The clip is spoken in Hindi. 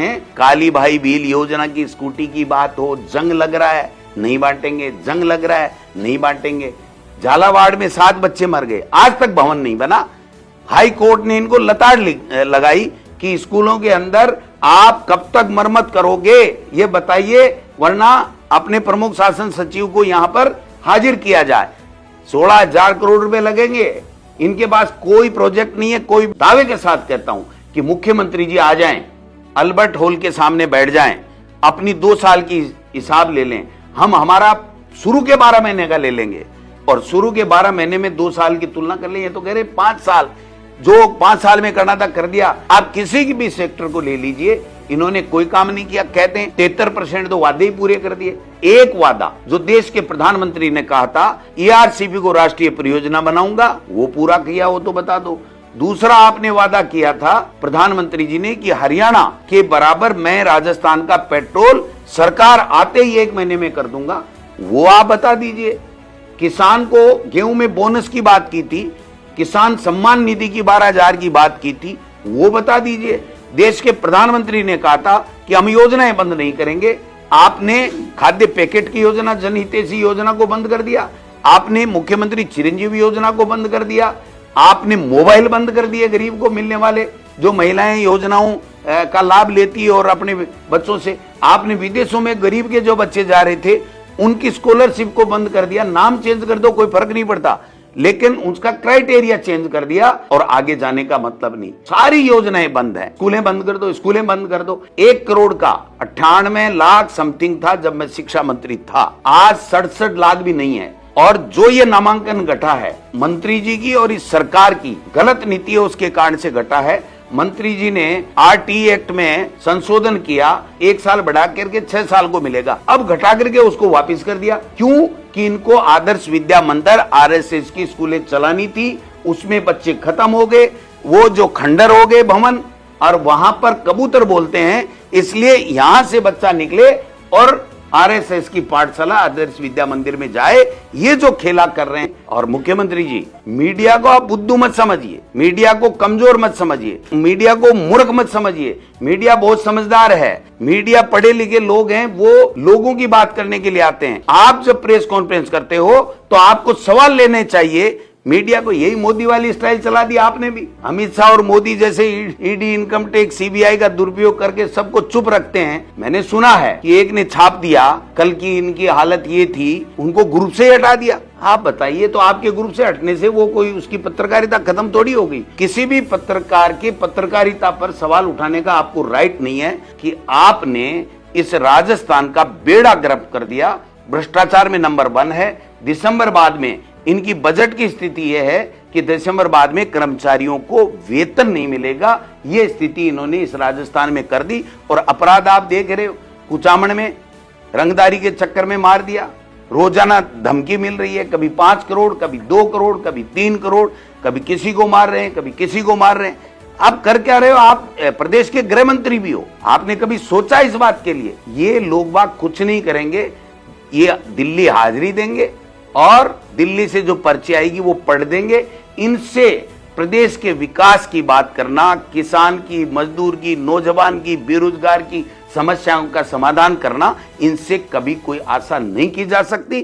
हैं। काली भाई भील योजना की स्कूटी की बात हो, जंग लग रहा है नहीं बांटेंगे, जंग लग रहा है नहीं बांटेंगे। झालावाड़ में 7 बच्चे मर गए, आज तक भवन नहीं बना। हाई कोर्ट ने इनको लताड़ लगाई कि स्कूलों के अंदर आप कब तक मरम्मत करोगे ये बताइए, वरना अपने प्रमुख शासन सचिव को यहां पर हाजिर किया जाए। 16,000 करोड़ रुपए लगेंगे, इनके पास कोई प्रोजेक्ट नहीं है। कोई दावे के साथ कहता हूं कि मुख्यमंत्री जी आ जाएं, अल्बर्ट हॉल के सामने बैठ जाएं, अपनी 2 साल की हिसाब ले लें, हम हमारा शुरू के 12 महीने का ले लेंगे और शुरू के 12 महीने में 2 साल की तुलना कर लें। ये तो कह रहे 5 साल, जो 5 साल में करना था कर दिया। आप किसी की भी सेक्टर को ले लीजिए, इन्होंने कोई काम नहीं किया। कहते हैं 73% तो वादे ही पूरे कर दिए। एक वादा जो देश के प्रधानमंत्री ने कहा था ईआरसीपी को राष्ट्रीय परियोजना बनाऊंगा, वो पूरा किया हो तो बता दो। दूसरा आपने वादा किया था प्रधानमंत्री जी ने कि हरियाणा के बराबर मैं राजस्थान का पेट्रोल सरकार आते ही 1 महीने में कर दूंगा, वो आप बता दीजिए। किसान को गेहूं में बोनस की बात की थी, किसान सम्मान निधि की 12,000 की बात की थी, वो बता दीजिए। देश के प्रधानमंत्री ने कहा था कि हम योजनाएं बंद नहीं करेंगे, आपने खाद्य पैकेट की योजना, जनहितैषी योजना को बंद कर दिया, आपने मुख्यमंत्री चिरंजीवी योजना को बंद कर दिया, आपने मोबाइल बंद कर दिए गरीब को मिलने वाले, जो महिलाएं योजनाओं का लाभ लेती और अपने बच्चों से, आपने विदेशों में गरीब के जो बच्चे जा रहे थे उनकी स्कॉलरशिप को बंद कर दिया। नाम चेंज कर दो कोई फर्क नहीं पड़ता, लेकिन उसका क्राइटेरिया चेंज कर दिया और आगे जाने का मतलब नहीं। सारी योजनाएं बंद है। स्कूलें बंद कर दो, स्कूलें बंद कर दो। 1 करोड़ का 98 लाख समथिंग था जब मैं शिक्षा मंत्री था, आज 67 लाख भी नहीं है। और जो ये नामांकन घटा है मंत्री जी की और इस सरकार की गलत नीति है उसके कारण से घटा है। मंत्री जी ने आरटी एक्ट में संशोधन किया, 1 साल बढ़ा करके 6 साल को मिलेगा, अब घटा करके उसको वापस कर दिया। क्यों? कि इनको आदर्श विद्या मंदिर आरएसएस की स्कूलें चलानी थी, उसमें बच्चे खत्म हो गए, वो जो खंडर हो गए भवन, और वहां पर कबूतर बोलते हैं, इसलिए यहां से बच्चा निकले और आरएसएस की पाठशाला आदर्श विद्या मंदिर में जाए। ये जो खेला कर रहे हैं। और मुख्यमंत्री जी, मीडिया को आप बुद्धू मत समझिए, मीडिया को कमजोर मत समझिए, मीडिया को मूर्ख मत समझिए। मीडिया बहुत समझदार है, मीडिया पढ़े लिखे लोग हैं, वो लोगों की बात करने के लिए आते हैं। आप जब प्रेस कॉन्फ्रेंस करते हो तो आपको सवाल लेने चाहिए। मीडिया को यही मोदी वाली स्टाइल चला दी आपने भी। अमित शाह और मोदी जैसे ईडी, इनकम टैक्स, सीबीआई का दुरुपयोग करके सबको चुप रखते हैं। मैंने सुना है कि एक ने छाप दिया कल की इनकी हालत ये थी, उनको ग्रुप से हटा दिया। आप बताइए, तो आपके ग्रुप से हटने से वो कोई उसकी पत्रकारिता खत्म थोड़ी हो गई। किसी भी पत्रकार की पत्रकारिता पर सवाल उठाने का आपको राइट नहीं है कि आपने इस राजस्थान का बेड़ा गर्क कर दिया। भ्रष्टाचार में नंबर 1 है। दिसंबर बाद में इनकी बजट की स्थिति यह है कि दिसंबर बाद में कर्मचारियों को वेतन नहीं मिलेगा। यह स्थिति इन्होंने इस राजस्थान में कर दी। और अपराध आप देख रहे हो, कुचामण में रंगदारी के चक्कर में मार दिया, रोजाना धमकी मिल रही है, कभी 5 करोड़, कभी 2 करोड़, कभी 3 करोड़, कभी किसी को मार रहे हैं, कभी किसी को मार रहे हैं। आप कर क्या रहे हो? आप प्रदेश के गृह मंत्री भी हो, आपने कभी सोचा इस बात के लिए? ये लोग बाग कुछ नहीं करेंगे, ये दिल्ली हाजिरी देंगे और दिल्ली से जो पर्ची आएगी वो पढ़ देंगे। इनसे प्रदेश के विकास की बात करना, किसान की, मजदूर की, नौजवान की, बेरोजगार की समस्याओं का समाधान करना, इनसे कभी कोई आशा नहीं की जा सकती।